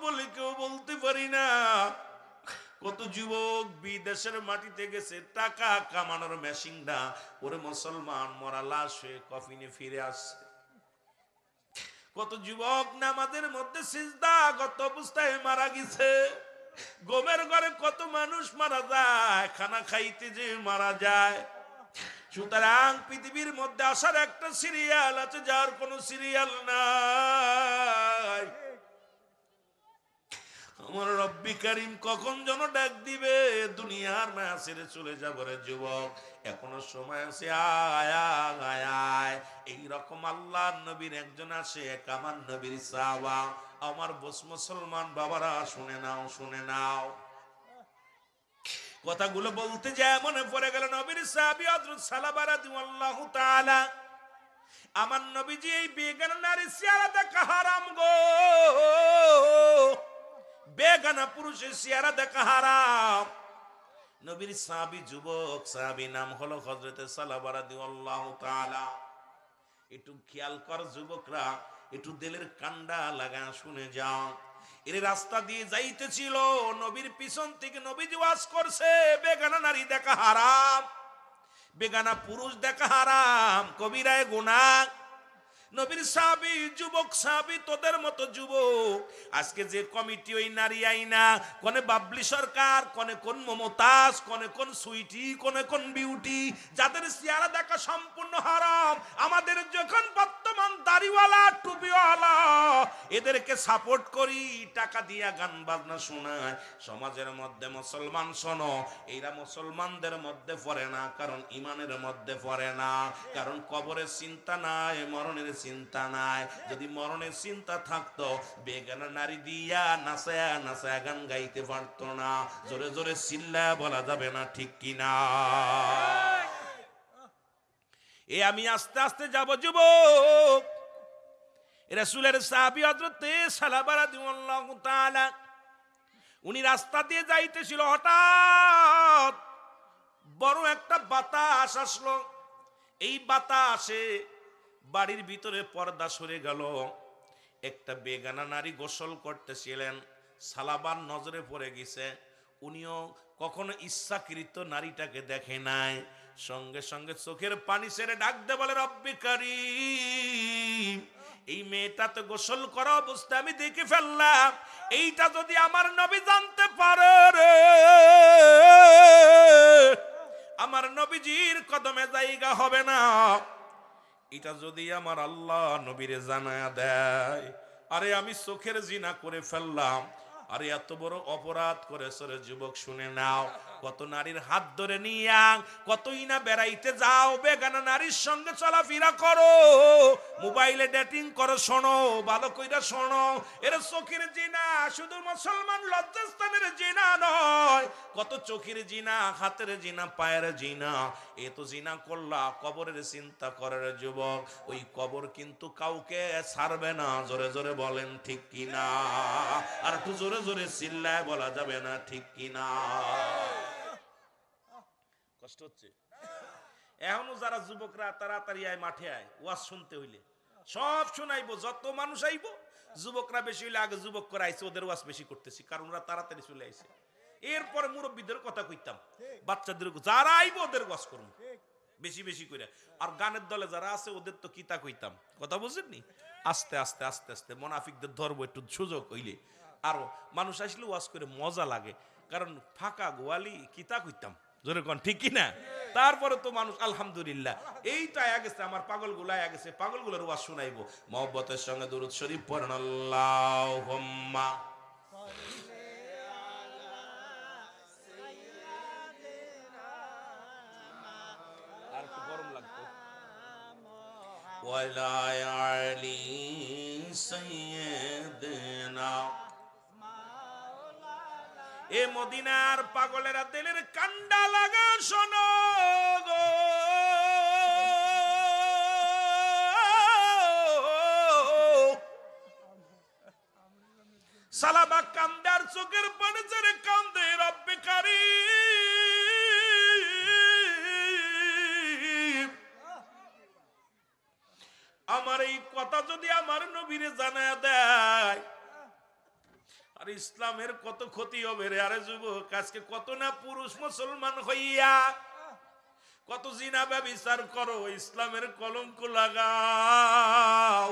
বলে কেউ বলতে পারি না। কত যুবক বিদেশের মাটিতে গেছে টাকা কামানোর মেশিনটা, ওরে মুসলমান মরা লাশ হয়ে কফিনে ফিরে আসছে। কত যুবক নামাজের মধ্যে সিজদাগত অবস্থায় মারা গেছে। গোমের ঘরে কত মানুষ মারা যায়, খানা খাইতে যে মারা যায়। সুতরাং পৃথিবীর মধ্যে আসার একটা সিরিয়াল আছে, যার কোনো সিরিয়াল নাই। আমার রব্বি কারীম কখন যেন ডাক দিবে, দুনিয়ার মায়া ছেড়ে চলে যাবো রে যুবক, এখনো সময় আছে, আয় আয় আয়। এইরকম আল্লাহর নবীর একজন আসে, আমার নবীর সাহাবা। আমার বস মুসলমান বাবারা শুনে নাও, শুনে নাও। কথাগুলো বলতে যায় মনে পড়ে গেল নবীর সাহাবী হযরত সালাবা রাদিয়াল্লাহু তাআলা। আমার নবীজি এই বেগানা নারীর চেহারা দেখা হারাম গো, বেগানা পুরুষের চেহারা দেখা হারাম। নবীর সাহাবী যুবক সাহাবী নাম হলো হযরত সালাবা রাদিয়াল্লাহু তাআলা। একটু খেয়াল কর যুবকরা, একটু দিলের কান্ডা লাগা শুনে যাও। এর রাস্তা দিয়ে যাইতেছিল, নবীর পিছন থেকে নবীজি ওয়াজ করছে বেগানা নারী দেখা হারাম, বেগানা পুরুষ দেখা হারাম, কবিরায় গুনাহ। নবীর সাহাবী যুবক সাহাবী, তোদের মতো যুবক আজকে যে কমিটি, ওই নারী আইনা, কোনে বাবলি সরকার, কোনে কোন মমতাজ, কোনে কোন সুইটি, কোনে কোন বিউটি, যাদের চেহারা দেখা সম্পূর্ণ হারাম, আমাদের যখন বর্তমান দাড়িওয়ালা টুপিওয়ালা এদেরকে সাপোর্ট করি, টাকা দিয়া গান বাজনা শোনায়, সমাজের মধ্যে মুসলমান শোনো, এরা মুসলমানদের মধ্যে পড়ে না, কারণ ইমানের মধ্যে পড়ে না, কারণ কবরের চিন্তা নাই, মরণের চিন্তা নাই। যদি মরণের চিন্তা থাকতো, বেগানা নারী দিয়া নাচায়া নাচায়া গান গাইতে পারতো না। জোরে জোরে চিল্লায়া বলা যাবে না, ঠিক কিনা? এ আমি আস্তে আস্তে যাব যুবক। রাসূলের সাহাবী হযরত সালাবা রাদিয়াল্লাহু তাআলা, উনি রাস্তা দিয়ে যাইতেছিল, হঠাৎ বড় একটা বাতাস আসলো। এই বাতাসে বাড়ির ভিতরে পর্দা সরে গেল। একটা বেগানা নারী গোসল করতেছিলেন, সালাবার নজরে পড়ে গেছে। উনিও কখনো ইচ্ছাকৃত নারীটাকে দেখে নাই। সঙ্গে সঙ্গে চোখের পানি ছেড়ে ডাক দে বলে, রব্বি কারীম, এই মেয়েটা তো গোসল করা অবস্থায় আমি দেখে ফেললাম, এইটা যদি আমার নবী জানতে পারে রে, আমার নবীজির কদমে জায়গা হবে না। এটা যদি আমার আল্লাহ নবীরে জানায়া দেয়, আরে আমি চোখের জিনা করে ফেললাম, আরে এত বড় অপরাধ করেছে রে যুবক। শুনে নাও, কত নারীর হাত ধরে নিয়া কতই না বেড়াইতে যাও, বেগানা নারীর সঙ্গে চলাফেরা করো, মোবাইলে ডেটিং করো। শোনো, ভালো কইরা শোনো, এর চোখের জিনা শুধু মুসলমান লজ্জাস্থানের জিনা নয়, কত চোখের জিনা, হাতের জিনা, পায়ের জিনা। এ তো জিনা করলা, কবরের চিন্তা করে রে যুবক, ওই কবর কিন্তু কাউকে ছাড়বে না। জোরে জোরে বলেন ঠিক কিনা? আর একটু জোরে জোরে চিল্লায় বলা যাবে না, ঠিক কিনা? কষ্ট হচ্ছে? এখনো যারা যুবকরা তাড়াতাড়ি আয়, মাঠে আয়, ওয়াজ শুনতে হইলে সব শোনাইবো, যত মানুষ আইবো। যুবকরা বেশি হইলে আগে যুবক করে আইছে, ওদের ওয়াজ বেশি করতেছি, কারণ ওরা তাড়াতাড়ি চলে আইছে। এরপরে মুরব্বীদের কথা কইতাম, বাচ্চাদের যারা আইবো ওদের ওয়াজ করবো বেশি বেশি করে। আর গানের দলে যারা আছে ওদের তো কিতা কইতাম, কথা বুঝেননি? আস্তে আস্তে আস্তে আস্তে মোনাফিকদের ধরবো একটু সুযোগ হইলে। আরো মানুষ আসলে ওয়াজ করে মজা লাগে, কারণ ফাঁকা গোয়ালি কিতা কইতাম, জোরে কোন ঠিক কিনা? তারপরে তো মানুষ আলহামদুলিল্লাহ এইটা আয়া গেছে, আমার পাগলগুলো আয়া গেছে, পাগলগুলোর ওয়াজ শুনাইবো। মহব্বতের সঙ্গে দুরূদ শরীফ পড়েন, আল্লাহুম্মা। আর একটু গরম লাগতো। ওয়ালা আলি সাইয়্যিদিনা। এ মদিনার পাগলেরা দিলের কান্ডা লাগা শোনো গো, সালাবা কান্দার চোখের পানি ছেড়ে কান্দে, রব্বে কারীম, আমার এই কথা যদি আমার নবীরে জানায়া দেয়, আর ইসলামের কত ক্ষতি হবে রে। আরে যুবক, আজকে কত না পুরুষ মুসলমান হইয়া কত জিনা ব্যভিচার করো, ইসলামের কলঙ্ক লাগাও।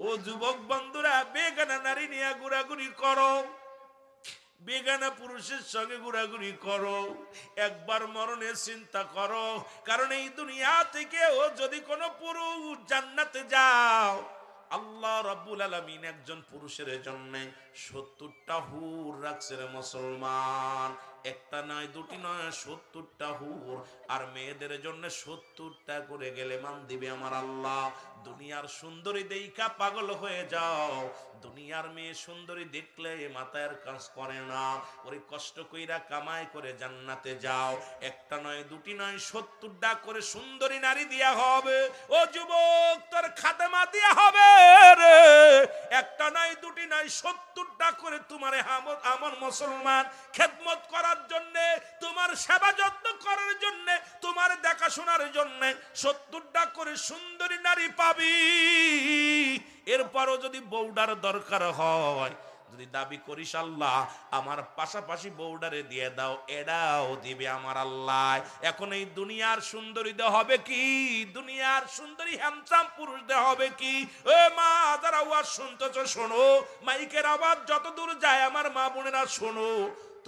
ও যুবক বন্ধুরা, বেগানা নারী নিয়ে ঘোরাঘুরি করো, বেগানা পুরুষের সঙ্গে ঘোরাঘুরি করো, একবার মরণের চিন্তা করো। কারণ এই দুনিয়া থেকে ও যদি কোনো পুরুষ জান্নাতে যাও, আল্লাহ রাব্বুল আলামিন একজন পুরুষের জন্য 70টা হুর রাখছে রে মুসলমান। একটা নয়, দুটি নয়, 70টা হুর। আর মেয়েদের জন্য 70টা করে গেলে মান দিবে আমার আল্লাহ। দুনিয়ার সুন্দরী দেইখা পাগল হয়ে যাও, দুনিয়ার মেয়ে সুন্দরী দেখলে মাথার কাজ করে না। ওরে কষ্ট কইরা কামাই করে জান্নাতে যাও, একটা নয়, দুটি নয়, 70টা করে সুন্দরী নারী দিয়া হবে। ও যুবক, তোর খাদেমা দিয়া হবে রে। একটা নয়, দুটি নয়, 70টা করে তোমার আমার মুসলমান খেদমত করার জন্য, তোমার সেবা যত্ন করার জন্য, তোমার দেখাশোনার জন্য 70টা করে সুন্দরী নারী পাবি। এরপরও যদি বউডার দরকার হয়, যদি দাবি করিস আল্লাহ আমার পাশাপাশি বউডারে দিয়ে দাও, এটাও দিবে আমার আল্লাহ। এখন এই দুনিয়ার সুন্দরী দে হবে কি, দুনিয়ার সুন্দরী হ্যান্ডসাম পুরুষ দে হবে কি? ও মা যারা ওয়াজ শুনতেছ শোনো, মাইকের আওয়াজ যত দূর যায় আমার মা বোনেরা শোনো,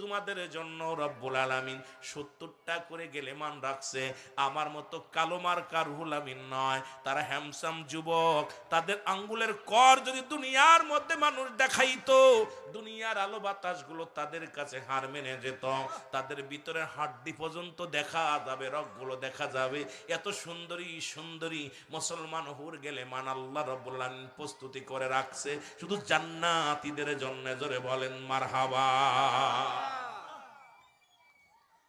তোমাদের জন্য রব্বুল আলামিন 70টা করে গেলে মান রাখছে। আমার মতো কালো মার্কা রুহুল আমিন নয়, তারা হ্যান্ডসাম যুবক। তাদের আঙ্গুলের কর যদি দুনিয়ার মধ্যে মানুষ দেখাইতো, দুনিয়ার আলো বাতাসগুলো তাদের কাছে হার মেনে যেত। তাদের ভিতরে হাড্ডি পর্যন্ত দেখা যাবে, রগগুলো দেখা যাবে। এত সুন্দরী সুন্দরী মুসলমান হুর গেলে মান আল্লাহ রব্বুল আলামিন প্রস্তুতি করে রাখছে শুধু জান্নাতীদের জন্য। জোরে বলেন মারহাবা।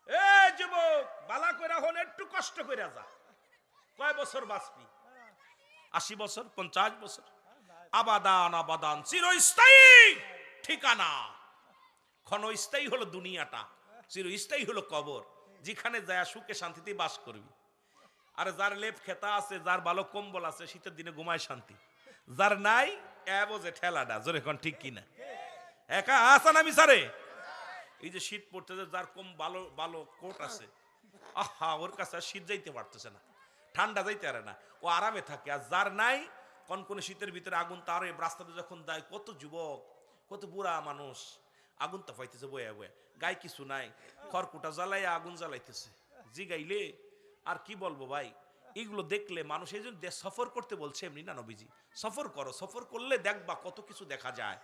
এই যুবক, বালা কইরা হন, একটু কষ্ট কইরা যা। কয় বছর বাঁচবি? 80 বছর, 50 বছর? আবাদান আবাদান, চিরস্থায়ী ঠিকানা। ক্ষণস্থায়ী হলো দুনিয়াটা, চিরস্থায়ী হলো কবর, যেখানে যায় সুখে শান্তিতে বাস করবি। আর যার লেপ খেতা আছে, যার ভালো কম্বল আছে, শীতের দিনে ঘুমায় শান্তি। যার নাই বোঝে ঠেলাটা। জোরে কোন ঠিক কিনা? একা আসা নামি সারে। এই যে শীত পড়তেছে, যার কম ভালো ভালো কোট আছে, আহা ওর কাছে শীত যাইতে পারতেছে না, ঠান্ডা যাইতে পারে না, ও আরামে থাকে। আর যার নাই, কোন শীতের ভিতরে আগুন তারে রাস্তাতে যখন যায়, কত যুবক কত বুড়া মানুষ আগুন তো পাইতেছে বয়া বয়া, গায়ে কিছু নাই, খড়কুটা জ্বালাইয়া আগুন জ্বালাইতেছে। জি গাইলে আর কি বলবো ভাই, এগুলো দেখলে মানুষ এই জন্য সফর করতে বলছে এমনি না নবীজি। সফর করো, সফর করলে দেখবা কত কিছু দেখা যায়।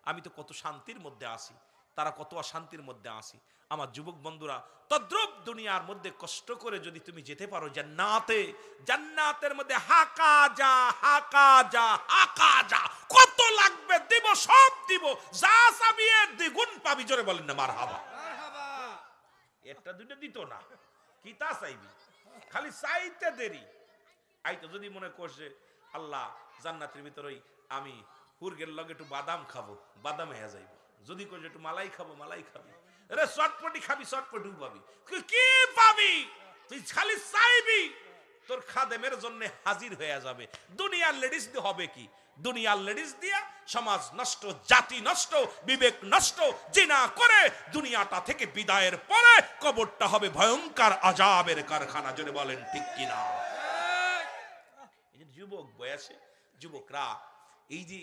আমি তো কত শান্তির মধ্যে আসি, তারা কত অশান্তির মধ্যে আসি। আমার যুবক বন্ধুরা, তদ্রুপ দুনিয়ার মধ্যে কষ্ট করে যদি তুমি যেতে পারো জান্নাতে, জান্নাতের মধ্যে হাকা যা হাকা যা হাকা যা, কত লাগবে দিব, সব দিব, যা চাবি এর দ্বিগুণ পাবি। জোরে বলেন না মারহাবা। একটা দুইটা দিত না, কি তা চাইবি, খালি চাইতে দেরি। আইতো যদি মনে করছে আল্লাহ জান্নাতের ভিতরেই আমি হুরগের লগে একটু বাদাম খাবো, বাদাম হয়ে যাইব। যদি কই একটু মালাই খাবো, মালাই খাবি। আরে চটপটি খাবি, চটপটি পাবি। কি পাবি? তুই খালি চাইবি, তোর খাদেমের জন্য হাজির হয়ে যাবে। দুনিয়ার লেডিস দিয়ে হবে কি? দুনিয়ার লেডিস দিয়া সমাজ নষ্ট, জাতি নষ্ট, বিবেক নষ্ট। জিনা করে দুনিয়াটা থেকে বিদায়ের পরে কবরটা হবে ভয়ঙ্কর আযাবের কারখানা। জোরে বলেন ঠিক কিনা? এই যে যুবক বয়সে যুবকরা এই যে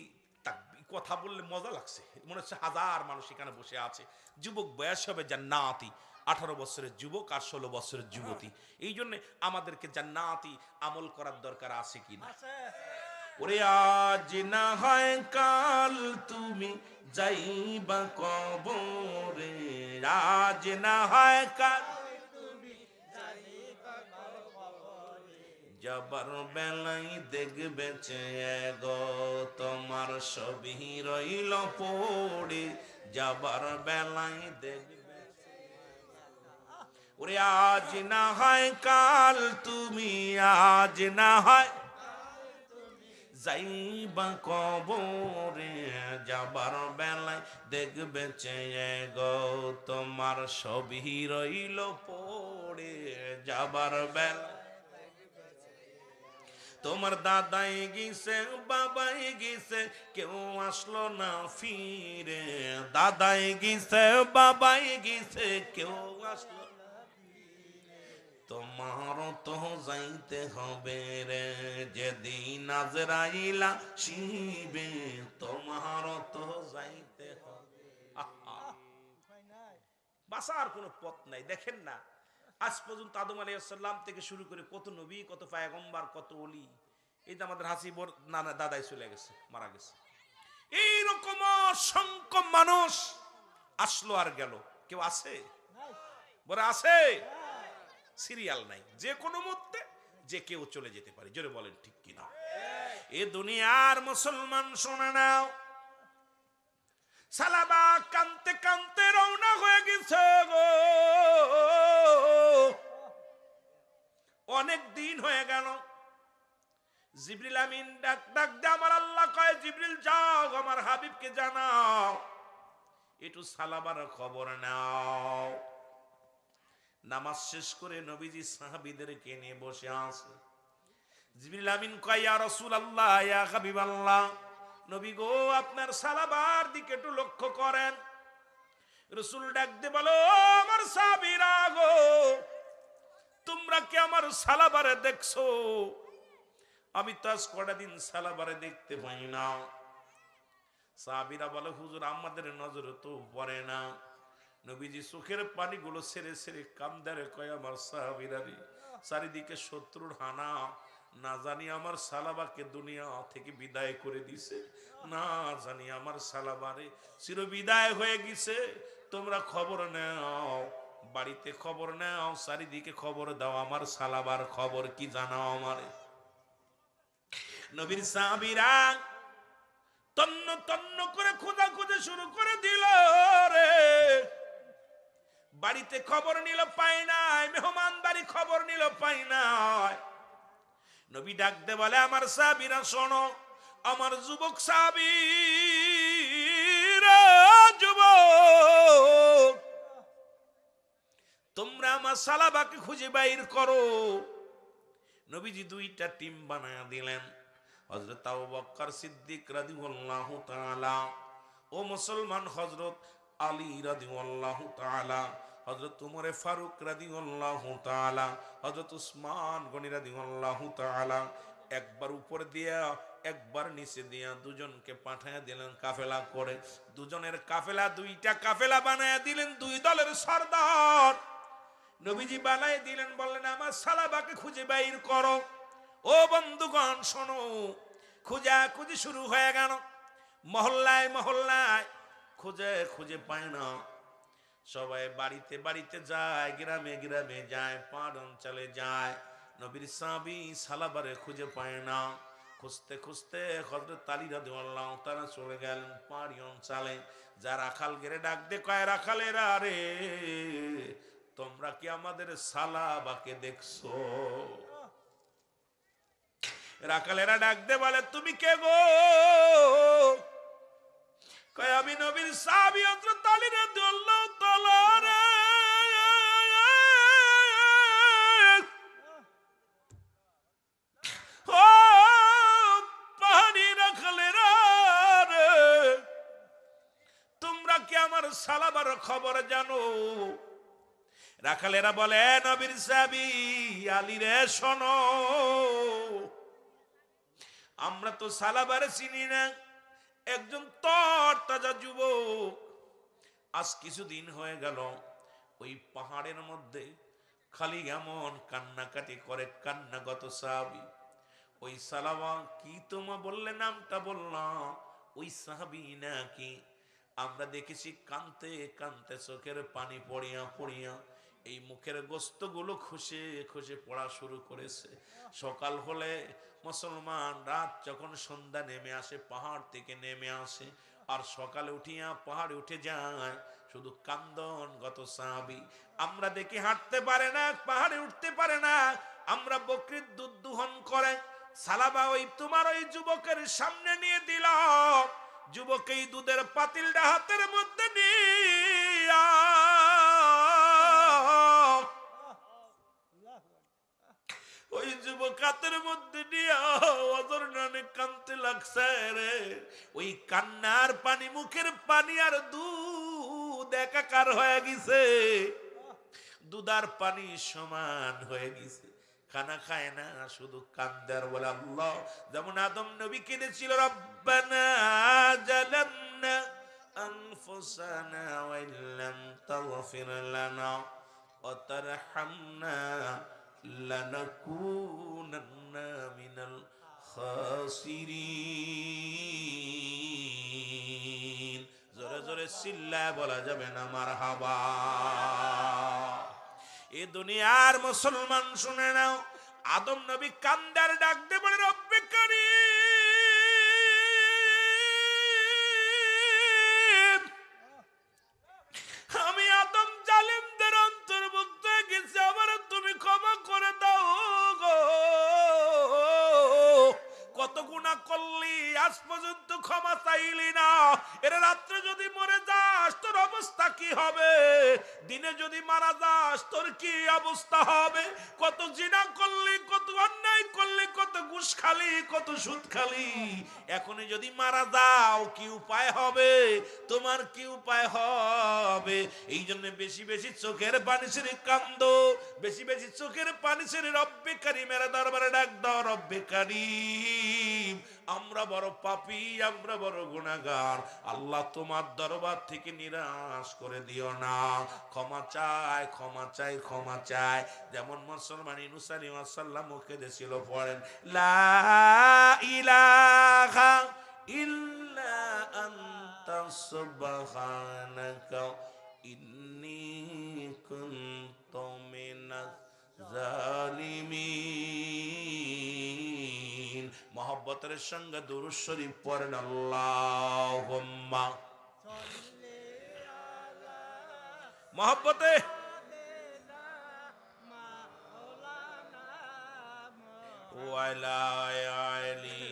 কথা বললে মজা লাগছে, মনে হচ্ছে হাজার মানুষ এখানে বসে আছে। যুবক বয়স হবে জান্নাতি, 18 বছরের যুবক আর 16 বছরের যুবতী। এই জন্য আমাদেরকে জান্নাতি আমল করার দরকার আছে কিনা? ওরে আজ না হয় কাল তুমি যাইবা কবরে, আজ না হয় কাল যাবার বেলাই দেখবে চেয়ে গো, তোমার সবই রইল পড়ে, যাবার বেলাই দেখবে। ওরে আজ না হয় কাল তুমি, আজ না হয় যাইবা কবরে, যাবার বেলায় দেখবে চেয়ে গো, তোমার সবই রইল পড়ে, যাবার বেলায়। তোমার দাদাই গেছে বাবাই গেছে কেউ আসলো না ফিরে, দাদাই গেছে বাবাই গেছে কেউ আসলো না, তোমারও তো যাইতে হবে রে যেদিন আজরাইলা শিবে, তোমারও তো যাইতে হবে। বাঁচার কোনো পথ নাই। দেখেন না আজ পর্যন্ত আদম আলাইহিস সালাম থেকে শুরু করে কত নবী, কত পয়গম্বর, কত ওলি, এই যে আমাদের হাসিবর নানা দাদাই চলে গেছে, মারা গেছে। এইরকম অসংখ্য মানুষ আসলো আর গেল, কেউ আছে? বলে আছে? সিরিয়াল নাই, যে কোনো মুহূর্তে যে কেউ চলে যেতে পারে। জোরে বলেন ঠিক কিনা? এ দুনিয়ার মুসলমান শোনা নাও, সালাবা কানতে কানতে রওনা হয়ে গেছে গো, অনেক দিন হয়ে গেল। জিবরিল আমিন ডাক ডাক দে, আমার আল্লাহ কয় জিবরিল যাও আমার হাবিবকে জানাও একটু সালাবার খবর নাও। নামাজ শেষ করে নবীজি সাহাবীদেরকে নিয়ে বসে আছে। জিবরিল আমিন কয় ইয়া রাসূলুল্লাহ ইয়া হাবিবাল্লাহ, নবী গো আপনার সালাবার দিকে একটু লক্ষ্য করেন। রাসূল ডাক দে বলো আমার সাহাবীরা গো, তোমরা কি আমার সালাবারে দেখছো? আমি তো আজ কটা দিন সালাবারে দেখতে পাই না। সাহাবীরা বলে হুজুর আমাদের নজরে তো পড়ে না। নবীজি চোখের পানিগুলো ছেড়ে ছেড়ে কান্দারে কয় আমার সাহাবীরা রে, চারিদিকে শত্রুর হানা, না জানি আমার সালাবাকে দুনিয়া থেকে বিদায় করে দিছে, না জানি আমার সালাবারে চির বিদায় হয়ে গেছে। তোমরা খবর নাও, বাড়িতে খবর নাও, চারিদিকে খবর দাও, আমার সালাবার খবর কি জানাও আমারে। নবীর সাহাবীরা তন্ন তন্ন করে খোঁজাখুঁজি শুরু করে দিল রে। বাড়িতে খবর নিল পাই নাই, মেহমান বাড়ি খবর নিল পাই নাই। নবী ডাক দে বলে আমার সাহাবীরা শোনো, আমার যুবক সাহাবীরা, যুবক তোমরা আমার সালাবাকে খুঁজে বাইর করো। নবীজি দুইটা টিম বানায়া দিলেন, হযরত আবু বকর সিদ্দিক রাদিয়াল্লাহু তাআলা ও মুসলমান হযরত আলী রাদিয়াল্লাহু তাআলা, হযরত উমর ফারুক রাদিয়াল্লাহু তাআলা, হযরত উসমান গনি রাদিয়াল্লাহু তাআলা, একবার উপর দিয়া একবার নিচে দিয়া দুজনকে পাঠায়া দিলেন কাফেলা করে। দুজনের কাফেলা দুইটা কাফেলা বানায়া দিলেন, দুই দলের সরদার নবীজি বানায় দিলেন। বললেন আমার সালাবাকে খুঁজে বাইর করো। ও বন্ধুগণ শোনো, খুঁজাখুঁজি শুরু হয়ে গেল। মহল্লায় মহল্লায় খুঁজে খুঁজে পায় না, সবাই বাড়িতে বাড়িতে যায়, গ্রামে গ্রামে যায়, পাহাড় অঞ্চলে যায়। নবীর সাহাবী সালাবারে খুঁজে পায় না। খুঁজতে খুঁজতে হযরত আলী রাদিয়াল্লাহু তাআলা চলে গেলেন পাহাড়ি অঞ্চলে। যা রাখাল গেরে ডাক দে কয় রাখালেরা রে, তোমরা কি আমাদের সালাবাকে দেখছো? রাখালেরা ডাক দে বলে তুমি কে গো? কয় আমি নবীর সাহাবী হযরত আলী রাদিয়াল্লাহু তাআলা রে। ও পাহাড়ি রাখালেরা রে, তোমরা কি আমার সালাবার খবর জানো? রাখালেরা বলে নবীর সাহাবী আলী রে শোনো, আমরা তো সালাবারে চিনি না, একজন তর তাজা যুবক আজ কিছুদিন হয়ে গেল ওই পাহাড়ের মধ্যে খালি এমন কান্নাকাটি করে, কান্নাগত সাহাবী। ওই সালাবা কি তোমা বললে নামটা বললাম, ওই সাহাবী নাকি? আমরা দেখেছি কানতে কানতে চোখের পানি পড়িয়া পড়িয়া এই মুখের গোস্তগুলো খুশে খুশে পড়া শুরু করেছে। সকাল হলে মুসলমান রাত যখন সন্ধ্যা নেমে আসে, পাহাড় থেকে নেমে আসে আর সকালে উঠিয়া পাহাড়ে উঠে যায়, শুধু কান্দন গত সাহাবী। আমরা দেখি হাঁটতে পারে না, পাহাড়ে উঠতে পারে না, আমরা বকরির দুধ দুহন করে সালাবা ওই তোমার ওই যুবকের সামনে নিয়ে দিল। যুবক এই দুধের পাতিলটা হাতের মধ্যে নিয়া ওই যুবক হাতের মধ্যে নিয়া রাখছে রে, ওই কান্নার পানি, মুখের পানি আর দুধ একাকার হয়ে গেছে, দুধার পানি সমান হয়ে গেছে। খানা খায় না, শুধু কান্দার বলে আল্লাহ। যেমন আদম নবী কেঁদেছিল, রব্বানা জালামনা আনফুসানা ওয়া ইল্লাম তাগফির লানা ওয়া তারহামনা লানাকুনান্না মিনাল খাসিরিন। জোরে জোরে চিল্লায় বলা যাবে না মারহাবা। এ দুনিয়ার মুসলমান শুনে নাও, আদম নবী কান্দার ডাক দিয়ে বলে, রব্বে কারীম, আমি আদম জালিমদের অন্তর্ভুক্ত হয়ে গেছি, আমার তুমি ক্ষমা করে দাও গো। কত গুনাহ করলি, আজ পর্যন্ত ক্ষমা চাইলি না। এর রাত্রে যদি মরে যাস তোর অবস্থা কি হবে? দিনে যদি মারা যাস তোর কি অবস্থা হবে? কত জিনা করলি, কত অন্যায় করলি, কত ঘুষ খালি, কত সুদ খালি। এখনই যদি মারা যাও কি উপায় হবে? তোমার কি উপায় হবে? এই জন্য বেশি বেশি চোখের পানি ছেড়ে কান্দো, বেশি বেশি চোখের পানি ছেড়ে রব্বে কারীমের দরবারে ডাক দাও। রব্বে কারীম, আমরা বড় পাপী, আমরা বড় গুনাহগার, আল্লাহ তোমার দরবার থেকে নিরাশ করে দিও না। ক্ষমা চাই, ক্ষমা চাই, ক্ষমা চাই। যেমন মুসলমান ইউনূস আলাইহিস সালাম মুখে দিয়েছিল, পড়েন লা ইলাহা ইল্লা আনতা সুবহানাকা ইন্নী কুনতু মিনাজ জালিমিন। মহব্বতের সঙ্গে দুরূদ শরীফ পড়েন, আল্লাহুম্মা মহব্বতে ওয়ালা আলি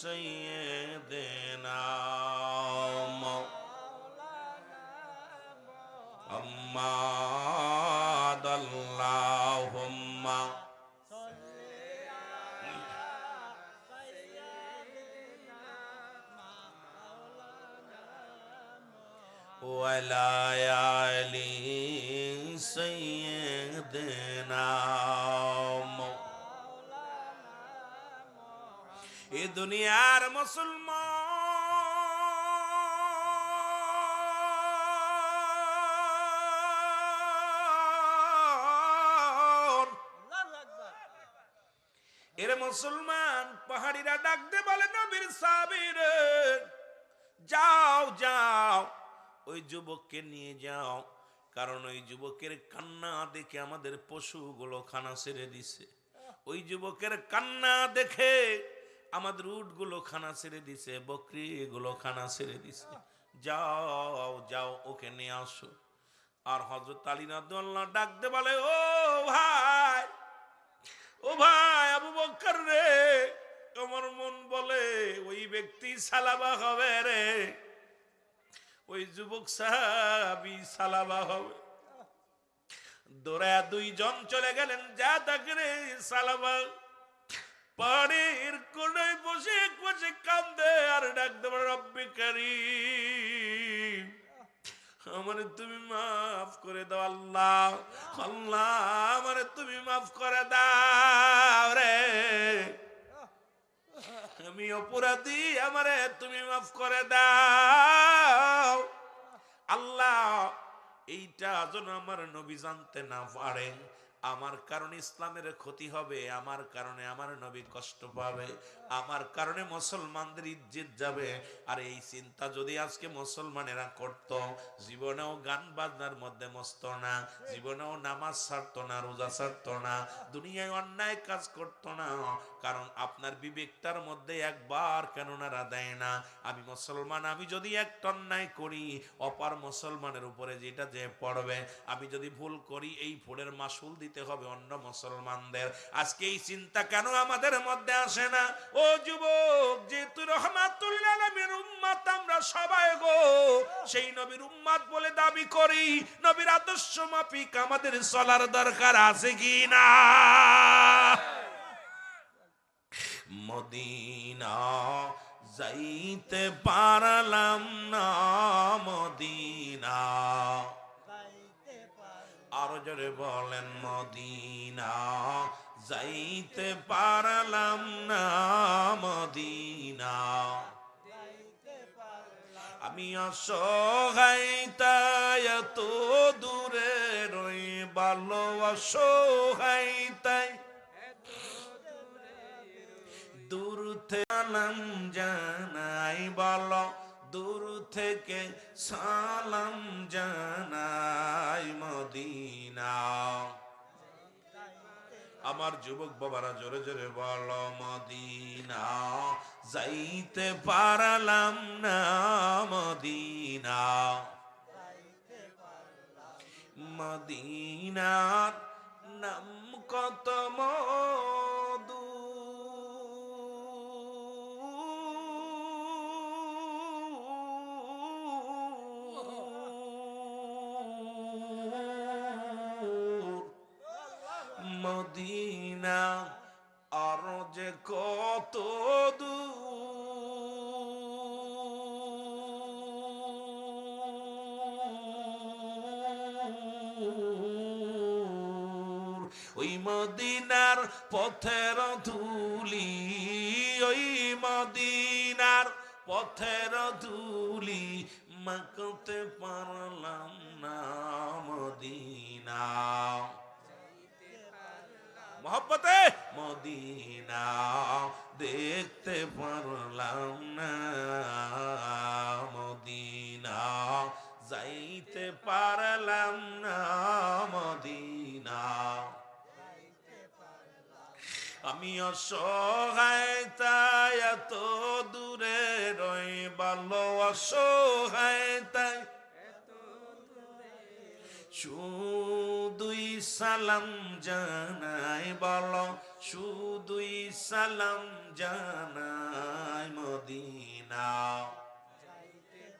সাইয়্যিদিনা মুহাম্মাদ। আল্লাহুম্মা ওয়ালা আলি সাইয়্যিদিনা। এ দুনিয়ার মুসলমান, এর মুসলমান পাহাড়িরা ডাক দে বলে, নবীর সাহাবীরে যাও যাও ওই যুবককে নিয়ে যাও, কারণ ওই যুবকের কান্না দেখে আমাদের পশুগুলো খানা ছেড়ে দিছে। ওই যুবকের কান্না দেখে আমাদের উটগুলো খানা ছেড়ে দিছে, বকরিগুলো খানা ছেড়ে দিছে। যাও যাও ওকে নিয়ে আসো। আর হযরত আলী রাদিয়াল্লাহু আনহু ডাক দে বলে, ও ভাই, ও ভাই আবু বকর রে, আমার মন বলে ওই ব্যক্তি সালাবা হবে রে, ওই যুবক সাহাবী সালাবা হবে। দৌড়ায়া দুইজন চলে গেলেন, যা তাকে সালাবা পানির কোনায় বসে বসে কান্দে আর ডাক দেবে, রব্বে কারীম, আমারে তুমি মাফ করে দাও। আল্লাহ আল্লাহ, আমারে তুমি মাফ করে দাও রে, আমি অপরাধী, আমারে তুমি মাফ করে দাও। আল্লাহ এইটা যেন আমার নবী জানতে না পারেন, আমার কারণে ইসলামের ক্ষতি হবে, আমার কারণে আমার নবী কষ্ট পাবে, আমার কারণে মুসলমানদের ইজ্জত যাবে। আর এই চিন্তা যদি আজকে মুসলমানেরা করত, জীবনেও গান বাজনার মধ্যে মস্ত না, জীবনেও নামাজ ছাড়তো না, রোজা ছাড়তো না, দুনিয়ায় অন্যায় কাজ করতো না। কারণ আপনার বিবেকটার মধ্যে একবার কেন নাড়া দেয় না, আমি মুসলমান, আমি যদি একটা অন্যায় করি অপার মুসলমানের উপরে যেটা যে পড়বে, আমি যদি ভুল করি এই ভুলের মাসুল দিতে হবে অন্য মুসলমানদের। আজকে এই চিন্তা কেন আমাদের মধ্যে আসে না? ও যুবক, যেহেতু রাহমাতুল আলামিন উম্মত আমরা সবাই গো, সেই নবীর উম্মত বলে দাবি করি, নবীর আদর্শ মাফিক আমাদের চলার দরকার আছে কি না? মদিনা যাইতে পারলাম না, মদিনা। আরো জোরে বলেন, মদিনা যাইতে পারলাম না, মদিনা। আমি অসহায় তাই এত দূরে রই, ভালো অসহায় তাই দূর থেকে সালাম জানাই, বলো দূর থেকে সালাম জানাই, মদিনা। আমার যুবক বাবারা জোরে জোরে বলো, মদিনা যাইতে পারলাম না, মদিনা। মদিনার নাম কত মধু, মদিনা আর যে কত দূর, ওই মদিনার পথের ধুলি, ওই মদিনার পথের ধুলি মাখতে পারলাম না, মদিনা। মোহব্বতে মদিনা দেখতে পারলাম না, মদিনা যাইতে পারলাম না, মদিনা। আমি অসহায় তাই এত দূরে রই, ভালো অসহায় তাই শুধুই সালাম জানাই, বলো শুধুই সালাম জানাই, মদিনা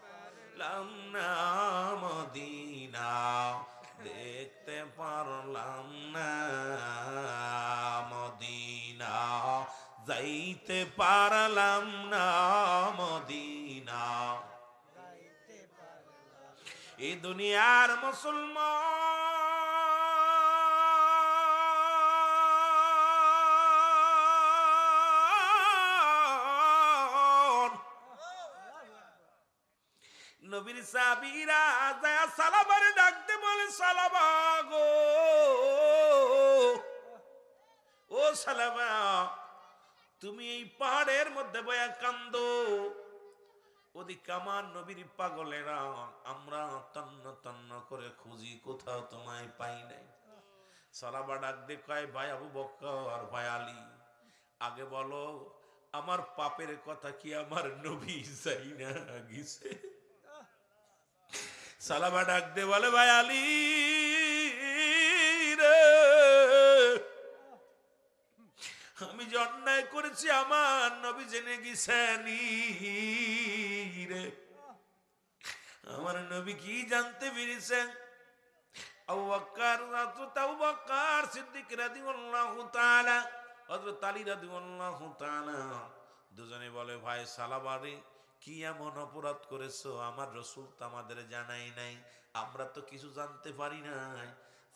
পারলাম না, মদিনা দেখতে পারলাম না, মদিনা যাইতে পারলাম না, মদিনা। এই দুনিয়ার মুসলমান নবীর সাহাবীরা যায় সালাবারে ডাকতে বলে, সালাবা গো, ও সালাবা, তুমি এই পাহাড়ের মধ্যে বয়া কান্দো, ওদিকে আমার নবীর পাগলেরা আমরা তন্ন তন্ন করে খুঁজি, কোথাও তোমায় পাই নাই। সালাবা ডাক দে কয়, ভাই আবু বকর, ভাই আলী, আগে বলো আমার পাপের কথা কি আমার নবী যাই না গেছে? সালাবা ডাক দে বলে, ভাই আলী রে, আমি যে অন্যায় করেছি আমার নবী জেনে গেছেন রে, আমার নবী কি জানতে পেরেছেন? আবু বকর, হযরত আবু বকর সিদ্দিক রাদিয়াল্লাহু তাআলা, হযরত আলী রাদিয়াল্লাহু তাআলা দুজনে বলে, ভাই সালাবারে কি এমন অপরাধ করেছো আমার রাসূল তো আমাদের জানাই নাই, আমরা তো কিছু জানতে পারি নাই।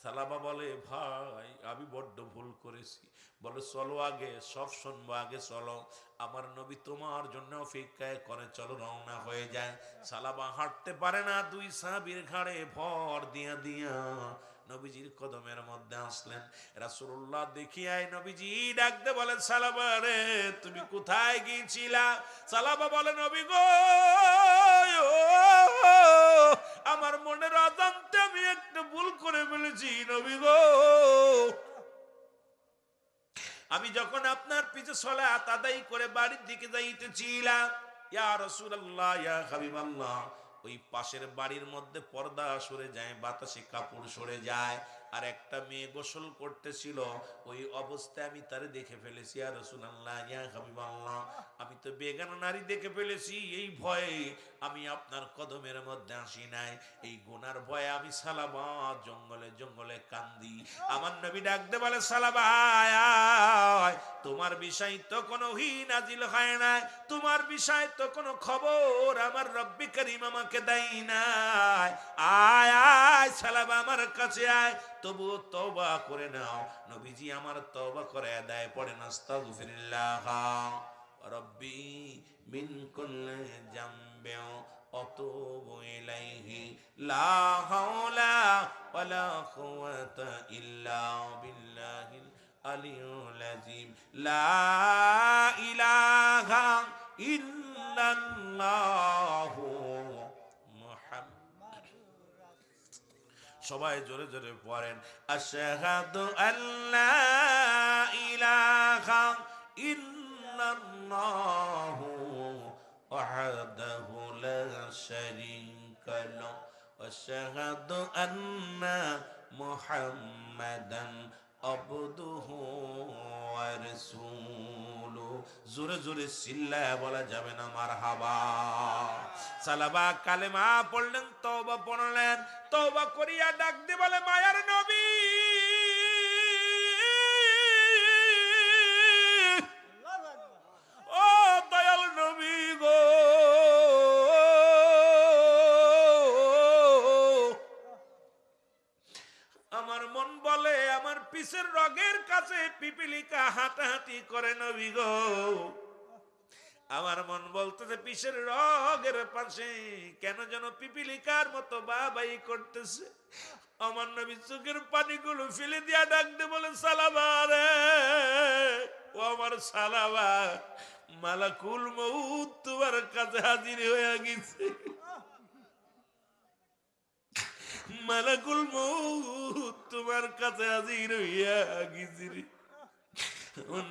সালাবা বলে, ভাই আমি বড্ড ভুল করেছি। বলে, চলো আগে সব শুনবো, আগে চলো, আমার নবী তোমার জন্য অপেক্ষায় করে, চলো রওনা হয়ে যায়। সালাবা হাঁটতে পারে না, দুই সাহাবীর ঘাড়ে ভর দিয়া দিয়া নবীজির কদমের মধ্যে আসলেন। রাসূলুল্লাহ দেখিয়াই নবীজি ডাকতে বলেন, সালাবা রে তুমি কোথায় গিয়েছিলা? সালাবা বলে, নবী গো, আমার মনের অজান্তে আমি একটা ভুল করে ফেলেছি, নবী গো। আমি যখন আপনার পিছে সালাত আদায় করে বাড়ির দিকে যাইতেছিলাম, ইয়া রাসূলুল্লাহ, ইয়া হাবিবাল্লাহ, ওই পাশের বাড়ির মধ্যে পর্দা সরে যায়, বাতাসে কাপড় সরে যায়, আর একটা মেয়ে গোসল করতেছিল, ওই অবস্থায় আমি তারে দেখে ফেলেছি। ইয়া রাসূলুল্লাহ, ইয়া হাবিবাল্লাহ, আমি তো বেগানা নারী দেখে ফেলেছি, এই ভয়ে আমি আপনার কদমের মধ্যে আসি নাই। এই গুনার ভয়ে আমি সালাবা জঙ্গলে জঙ্গলে কান্দি। আমার নবী ডাকতে বলে, সালাবা আয়, তোমার বিষয় তো কোনো ওহী নাজিল হয় না, তোমার বিষয় তো কোনো খবর আমার রব্বি করিম আমাকে দেয় না। আয় আয় সালাবা, আমার কাছে আয়, তবু তওবা করে নাও। নবীজি আমার তওবা করে দেয়, পড়েন আস্তাগফিরুল্লাহ রব্বি মিন কুল্লি জামবি আতুবু ইলাইহি লা হাওলা ওয়ালা কুওয়াতা ইল্লা বিল্লাহিল আলিয়্যুল আযীম লা ইলাহা ইল্লাল্লাহু মুহাম্মাদ। সবাই জোরে জোরে পড়েন, আশহাদু আল্লা ইলাহা ইল্লাল্লাহু ওয়াহদাহু লা শারীকা লাহু ওয়া আশহাদু আন্না মুহাম্মাদান আবদুহু ওয়া রাসূলুহু। জোরে জোরে চিল্লায়া বলা যাবে না মারহাবা। সালাবা কালেমা পড়লেন, তওবা পড়লেন, তওবা করিয়া ডাক দিয়ে বলে, মায়ার নবী, ও দয়াল নবী গো, আমার মন বলে আমার পিছের রগের কাছে পিপিলিকা হাঁটাহাঁটি করে নবী গো। আমার মন বলতেছে পিছের রগের পাশে কেন যেন পিপিলিকার মতো বাবাই করতেছে। আমার নবী চোখের পানিগুলো ফেলে দিয়া ডাকতে বলে, সালাবা রে, ও আমার সালাবা, মালাকুল মউত তোমার কাছে হাজির হয়ে গেছে। মালাকুল মউত তোমার কাছে হাজির হইয়া গেছে রে।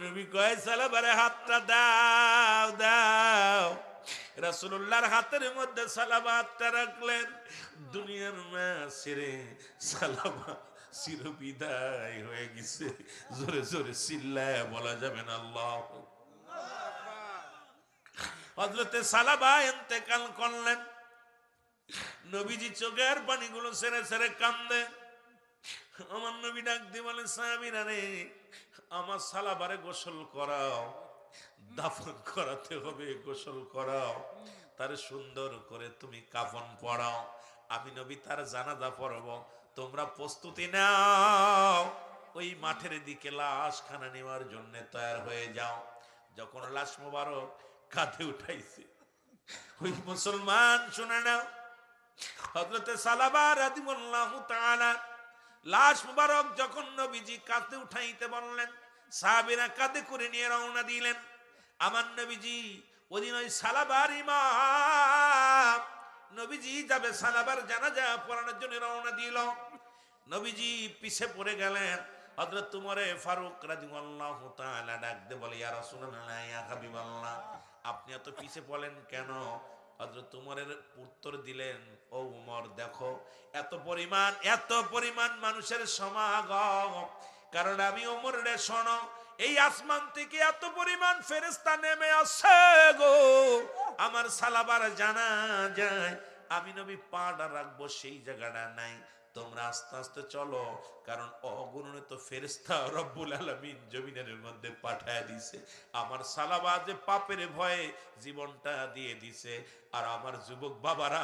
নবী কয়, সালাবারে হাতটা দাও দাও। রাসূলুল্লাহর হাতের মধ্যে সালাবা হাতটা রাখলেন। দুনিয়ার মা ছেড়ে সালাবা চির বিদায় হয়ে গেছে। জোরে জোরে চিল্লায় বলা যাবে না আল্লাহ। হযরতে সালাবা ইন্তেকাল করলেন। নবীজি চোখের পানিগুলো ছেড়ে ছেড়ে কান্দে। আমার নবী ডাক দিয়ে বলে, সাহাবীরা রে, আমার সালাবারে গোসল করাও, দাফন করাতে হবে, গোসল করাও, তারে সুন্দর করে তুমি কাফন পরাও, আমি নবী তার জানাজা পড়ব, তোমরা প্রস্তুতি নাও, ওই মাঠের দিকে লাশ খানা নেওয়ার জন্য তৈরি হয়ে যাও। যখন লাশ মোবারক কাঁধে উঠাইছে, ওই মুসলমান শুনে নাও, হযরতে সালাবা রাদিয়াল্লাহু তাআলা লাশ মুবারক যখন নবীজি কাঁধে উঠাইতে বললেন, সাহাবীরা কাঁধে করে নিয়ে রওনা দিলেন। আমার নবীজি ওদিন ওই সালাবার ইমাম, নবীজি যাবে সালাবার জানাজা পড়ানোর জন্য রওনা দিল। নবীজি পিছে পড়ে গেলেন। হযরত উমরে ফারুক রাদিয়াল্লাহু তাআলা ডাকতে বলে, ইয়া রাসূলুল্লাহ, ইয়া হাবিবাল্লাহ, আপনি এত পিছে পড়লেন কেন? হযরত উমরের উত্তর দিলেন, ও উমর, দেখো এত পরিমাণ মানুষের সমাগম, কারণ আমি উমর রে শোনো, এই আসমান থেকে এত পরিমাণ ফেরেশতা নেমে আসে গো, আমার সালাবার জানা যায় আমি নবী পাটা রাখবো সেই জায়গাটা নাই। তোমরা আস্তে আস্তে চলো, কারণ অগণিত ফেরেশতা রব্বুল আলামিন জমিনের মধ্যে পাঠায় দিছে। আমার সালাবা যে পাপের ভয়ে জীবনটা দিয়ে দিছে, আর আমার যুবক বাবারা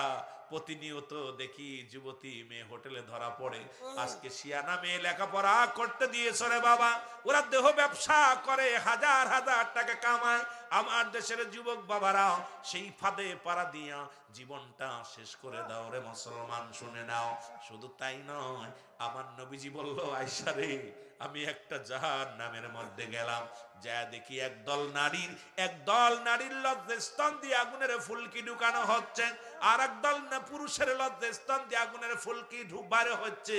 প্রতিনিয়ত দেখি যুবতী মেয়ে হোটেলে ধরা পড়ে। আজকে শিয়ানা মেয়ে লেখাপড়া করতে দিয়েছ রে বাবা, ওরা দেহ ব্যবসা করে হাজার হাজার টাকা কামায়। আমার দেশের যুবক বাবারা সেই ফাঁদে পাড়া দিয়া জীবনটা শেষ করে দাও রে মুসলমান, শুনে নাও। শুধু তাই নয়, আমার নবীজি বলল, আয়েশা রে, আমি একটা জাহান্নামের মধ্যে গেলাম, যা দেখি একদল নারীর লজ্জাস্থান দিয়ে আগুনের ফুলকি ঢুকানো হচ্ছে, আর একদল না পুরুষের লজ্জাস্থান দিয়ে আগুনের ফুলকি ঢুকবারে হচ্ছে।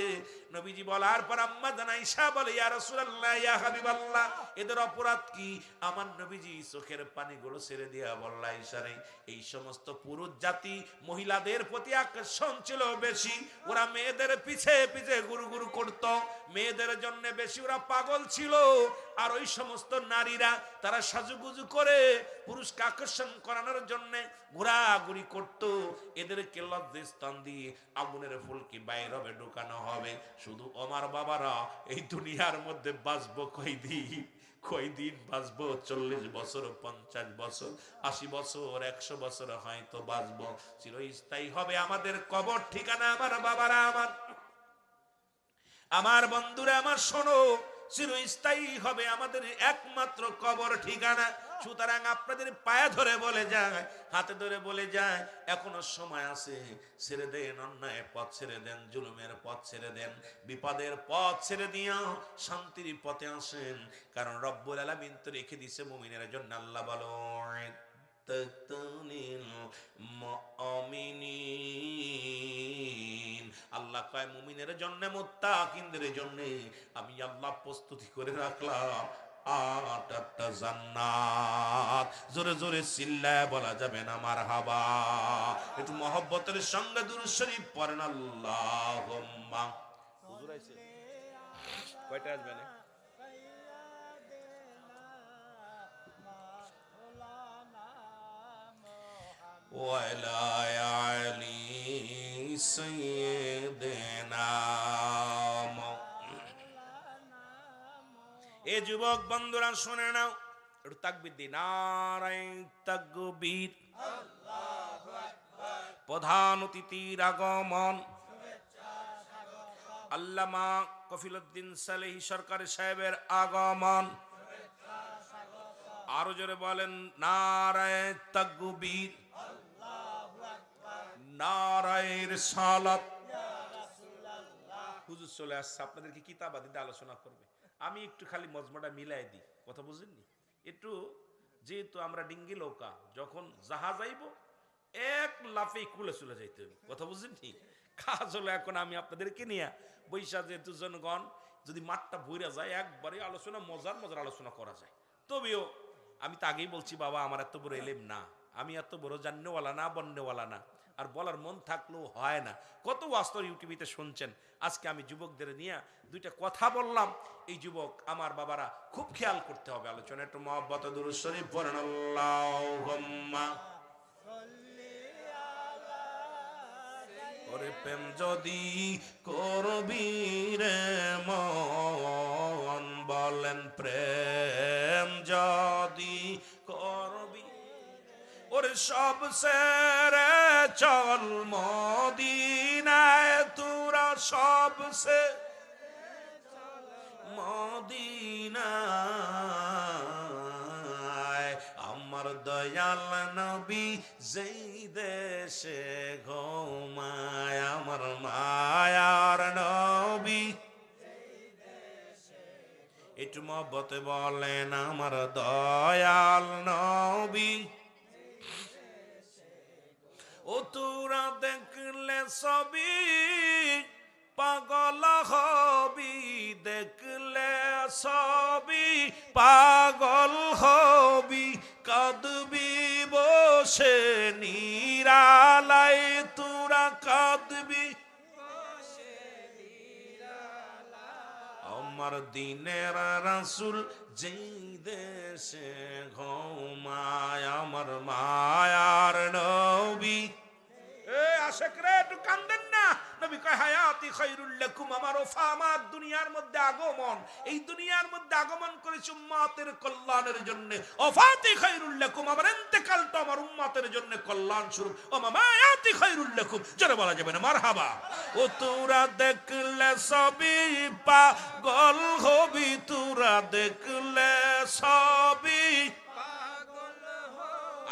নবীজি বলার পর আম্মা জান আয়েশা বলে, ইয়া রাসূলুল্লাহ, ইয়া হাবিবাল্লাহ, এদের অপরাধ কি? আমার নবীজি চোখের পানিগুলো ছেড়ে দিয়া বলল, আয়েশা রে, এই সমস্ত পুরুষ জাতি মহিলাদের প্রতি আকর্ষণ ছিল বেশি, ওরা মেয়েদের পিছে পিছে গুরু করত, মেয়েদের জন্য বেশি ওরা পাগল ছিল। আর ওই সমস্ত নারীরা তারা সাজুগুজু করে পুরুষকে আকর্ষণ করানোর জন্য ঘোরাঘুরি করত। এদেরকে লজ্জাস্থান দিয়ে আগুনের ফুলকি বাইরে হবে ঢুকানো হবে। শুধু আমার বাবারা এই দুনিয়ার মধ্যে বাঁচবো কয়দিন বাঁচবো? 40 বছর, 50 বছর, 80 বছর, 100 বছর হয়তো বাঁচবো। চিরস্থায়ী হবে আমাদের কবর ঠিকানা। আমার বাবারা, আমার বন্ধুরা, আমার শোনো, চিরস্থায়ী হবে আমাদের একমাত্র কবর ঠিকানা। সুতরাং আপনাদের পায়ে ধরে বলে যায়, হাতে ধরে বলে যায়, এখনো সময় আছে। ছেড়ে দেন অন্যায় পথ, ছেড়ে দেন জুলুমের পথ, ছেড়ে দেন বিপদের পথ, ছেড়ে দিয়া শান্তির পথে আসেন। কারণ রব্বুল আলামিন তো রেখে দিছে মুমিনের জন্য। আল্লাহ বলো আল্লাহ কয় মুমিনের জন্য, মুত্তাকিনদের জন্য আমি আল্লাহ প্রস্তুতি করে রাখলাম 8টা জান্নাত। জোরে জোরে চিল্লায় বলা যাবে না মারহাবা? একটু মহব্বতের সঙ্গে দুরূদ শরীফ পড়েন। আল্লাহুম্মা। হুজুর আইছে কয়টা আসবে না? ওয়ালা আলি সাইয়্যিদিনা। এ যুবক বন্ধুরা শুনে নাও, একটু তাকবীর দিন। নারায়ে তাকবীর। আল্লাহু আকবার। প্রধান অতিথির আগমন। আল্লামা কফিলউদ্দিন সালেহী সরকার সাহেবের আগমন। আরো জোরে বলেন নারায়ে তাকবীর। আল্লাহু আকবার। নারায়ে রিসালাত। ইয়া রাসূলুল্লাহ। হুজুর চলে আসছে, আপনাদেরকে কিতাবাদিতে আলোচনা করবে। আমি একটু খালি মজমাটা মিলাই দিই, কথা বুঝেননি? একটু যেহেতু আমরা ডিঙ্গি লৌকা, যখন জাহাজ আইব এক লাফে কুলে চলে যাইতে হবে, কথা বুঝেননি? কাজ হলো এখন আমি আপনাদেরকে নিয়ে বৈশা যে দুজনগণ যদি মাঠটা ভইরা যায় একবারে আলোচনা, মজার আলোচনা করা যায়। তবেও আমি তো আগেই বলছি বাবা, আমার এত বড় এলেম না, আমি এত বড় জান্নেওয়ালা না, বন্নেওয়ালা না। আর বলার মন থাকলেও হয় না। কত ওয়াস্তব ইউটিউবিতে শুনছেন। আজকে আমি যুবকদের নিয়ে দুইটা কথা বললাম। এই যুবক আমার বাবারা খুব খেয়াল করতে হবে আলোচনা। একটু মহব্বত দুরূদ শরীফ পড়েন। আল্লাহুম্মা ওরে প্রেম যদি করবি রে মন, বলেন প্রেম যদি করবি, ওরে সব সেরে চল মদিনায়, তোরা সব সে মদিনায়। আমার দয়াল নবী যেই দেশে ঘুমায়, আমার মায়ার নবী একটু মহব্বতে বলেন আমার দয়াল নবী। ও তোরা দেখলে সবই পাগল হবি, দেখলে সবই পাগল হবি, কাঁদবি বসে নিরালায়, তোরা কাঁদবি আমার দিনের রাসূল যেই দেশে ঘুমায়, আমার মায়ার নবী। আশেকরা একটু কান্দেন না। নবী কয় হায়াতি খায়রুল লাকুম, আমার ওফামাত দুনিয়ার মধ্যে আগমন, এই দুনিয়ার মধ্যে আগমন করেছে উম্মতের কল্যাণের জন্য। ওফাতি খায়রুল লাকুম, আমার ইন্তেকালটা আমার উম্মতের জন্য কল্যাণ স্বরূপ। ও মামায়াতি খায়রুল লাকুম, জোরে বলা যাবে না মারহাবা? ও তোরা দেখলে সবই পাগল হবি, তোরা দেখলে সবই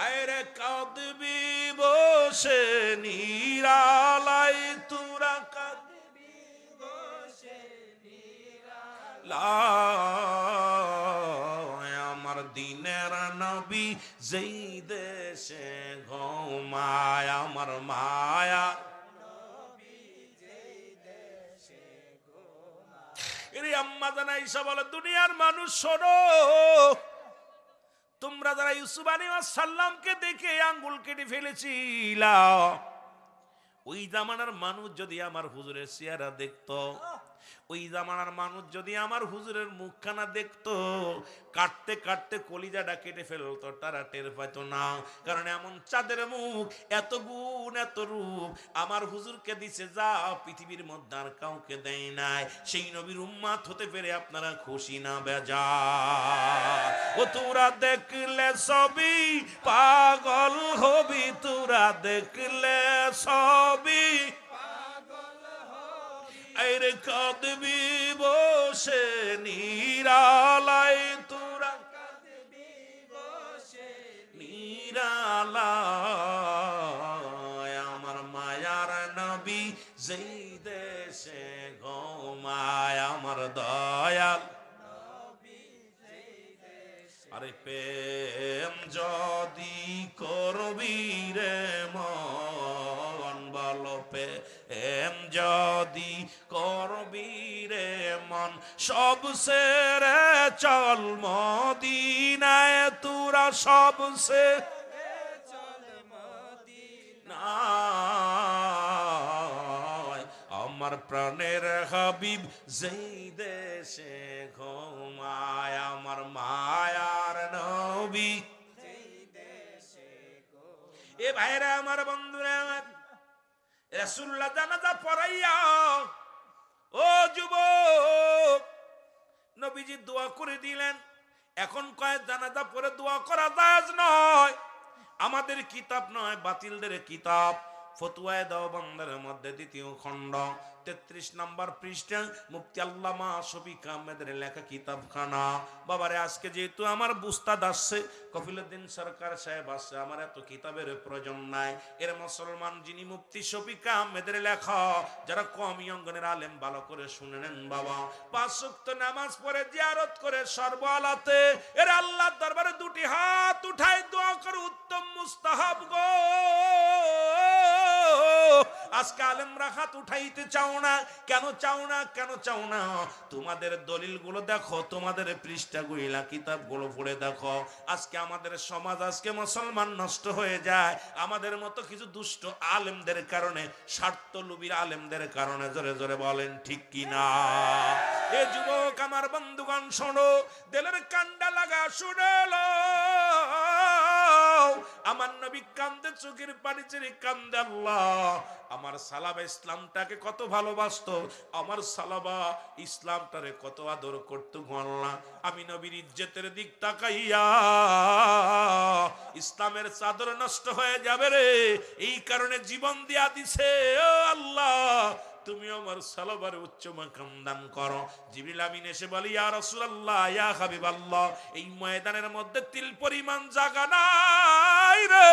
আরে কাঁদবি বসে নিরালাই, তোরা কাঁদবি বসে নিরালাই। আমার দিনের নবী যেই দেশে ঘুমায়, আমার মায়া নবী যেই দেশে ঘুমায়। এর আম্মা জানাইসা বলে দুনিয়ার মানুষ শোনো, তোমরা যারা ইউসুফ আলাইহিস সালামকে দেখে আঙ্গুল কেটে ফেলেছিলা, ওই জামানার মানুষ যদি আমার হুজুরের চেহারা দেখতো, ওই জামানার মানুষ যদি আমার হুজুরের মুখখানা দেখতো, কাটতে কাটতে কলিজাটা কেটে ফেলতো, তারা টের পাইতো না। কারণ এমন চাঁদের মুখ, এত গুণ এত রূপ আমার হুজুরকে দিছে যা পৃথিবীর মধ্যে আর কাউকে দেয় নাই। সেই নবীর উম্মাত হতে পেরে আপনারা খুশি না বেজার? ও তোরা দেখলে সবই পাগল হবি, তোরা দেখলে সবই আরে কাঁদবি বসে নিরালায়, তোরা কাঁদবি বসে নিরালায়। আমার মায়ার নবী যেই দেশে ঘুমায়, আমার দয়াল নবী যেই দেশে। আরে প্রেম যদি করবি রে মন, বলো প্রেম যদি করবি রে মন, সব সেরে চল মদিনায়, তোরা সব সেরে চল মদিনায়। আমার প্রাণের হাবিব যেই দেশে ঘুমায়, আমার মায়ার নবী যেই দেশে। এ ভাইরা আমার, বন্ধুরা আমার, রাসূলুল্লাহ জানাজা পড়াইয়া, ও যুবক, নবীজি দোয়া করে দিলেন। এখন কয় জানাজা পড়ে দোয়া করা জায়েজ নয়, আমাদের কিতাব নয়, বাতিলদের কিতাব। ফতুয়ায়ে দেওবন্দের মধ্যে ২য় খণ্ড ৩৩ নম্বর পৃষ্ঠা, মুফতি আল্লামা শফিক আহমেদের লেখা কিতাবখানা। বাবারে, আজকে যেহেতু আমার বুস্তাদ আসছে, কফিলউদ্দিন সরকার সাহেব আসছে, আমার এত কিতাবের প্রয়োজন নাই। এর মুসলমান যিনি মুফতি শফিক আহমেদের লেখা, যারা কওমি অঙ্গনের আলেম, ভালো করে শুনে নেন বাবা। ৫ ওয়াক্ত নামাজ পড়ে জিয়ারত করে সর্বআলাতে এর আল্লাহর দরবারে ২টি হাত উঠায় দোয়া করে উত্তম মুস্তাহাব গো। আজকে আলেমরা হাত উঠাইতে চাও না, কেন চাও না? কেন চাও না? তোমাদের দলিলগুলো দেখো, তোমাদের পৃষ্ঠাগুলা কিতাবগুলো পড়ে দেখো। আজকে আমাদের সমাজ, আজকে মুসলমান নষ্ট হয়ে যায় আমাদের মতো কিছু দুষ্ট আলেমদের কারণে, স্বার্থলোভী আলেমদের কারণে। জোরে জোরে বলেন ঠিক কি না? এ যুবক আমার, বন্ধুগণ শোনো, দিলের কান্ডা লাগা শুনে লো। আমার নবী কান্দে, চোখের পানি ছেড়ে কান্দে। আল্লাহ আমার সালাবা ইসলামটাকে কত ভালোবাসতো, আমার সালাবা ইসলামটারে কত আদর করতো গো আল্লাহ। আমি নবীর ইজ্জতের দিক তাকাইয়া ইসলামের চাদর নষ্ট হয়ে যাবে রে, এই কারণে জীবন দিয়া দিছে। ও আল্লাহ, তুমি আমার সালাবার উচ্চ মাকাম দান করো। জিবরিল আমিন এসে বলি, ইয়া রাসূলুল্লাহ, ইয়া হাবিবাল্লাহ, এই ময়দানের মধ্যে তিল পরিমাণ জায়গা নাই রে,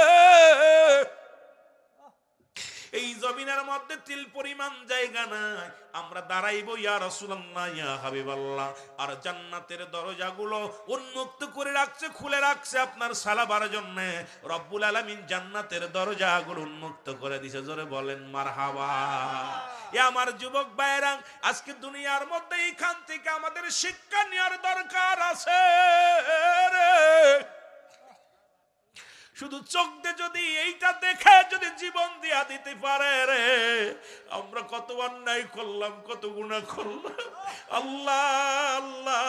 এই জমিনের মধ্যে তিল পরিমাণ জায়গা নাই, আমরা দাঁড়াইবো ইয়া রাসূলুল্লাহ, ইয়া হাবিবাল্লাহ। আর জান্নাতের দরজাগুলো উন্মুক্ত করে রাখছে, খুলে রাখছে আপনার সালাবার জন্য। রব্বুল আলামিন জান্নাতের দরজাগুলো উন্মুক্ত করে দিয়েছে। জোরে বলেন মারহাবা। এ আমার যুবক ভাইরা, আজকে দুনিয়ার মধ্যে এইখান থেকে আমাদের শিক্ষা নেওয়ার দরকার আছে রে। শুধু চোখ দিয়ে যদি এইটা দেখে যদি জীবন দিয়া দিতে পারে রে, আমরা কত অন্যায় করলাম, কত গুনাহ করলাম। আল্লাহ আল্লাহ,